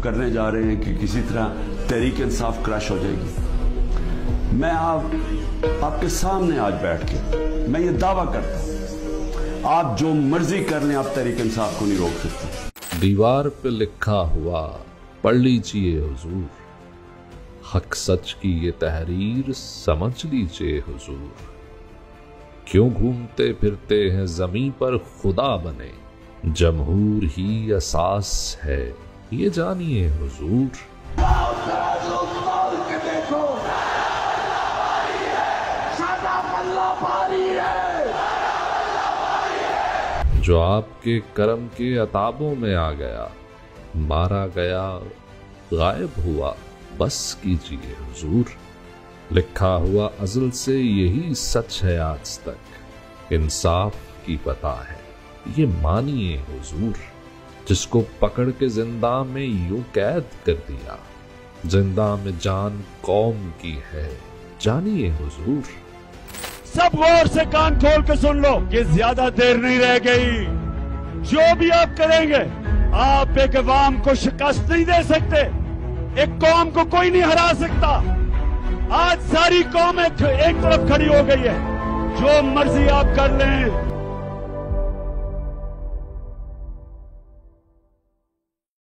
करने जा रहे हैं कि किसी तरह तहरीक इंसाफ क्रश हो जाएगी। मैं आपके सामने आज बैठ के मैं ये दावा करता हूं, आप जो मर्जी कर लें, आप तहरीक इंसाफ को नहीं रोक सकते। दीवार पे लिखा हुआ पढ़ लीजिए हुजूर, हक सच की ये तहरीर समझ लीजिए हुजूर। क्यों घूमते फिरते हैं ज़मीं पर खुदा बने, जमहूर ही असास है ये जानिए हुजूर। जो आपके करम के अताबों में आ गया, मारा गया गायब हुआ, बस कीजिए हुजूर। लिखा हुआ अज़ल से यही सच है आज तक, इंसाफ की पता है ये मानिए हुजूर। जिसको पकड़ के जिंदा में यूं कैद कर दिया, जिंदा में जान कौम की है जानिए हुजूर। सब गौर से कान खोल के सुन लो कि ज्यादा देर नहीं रह गई। जो भी आप करेंगे, आप एक अवाम को शिकस्त नहीं दे सकते, एक कौम को कोई नहीं हरा सकता। आज सारी कौम एक तरफ खड़ी हो गई है। जो मर्जी आप कर लें,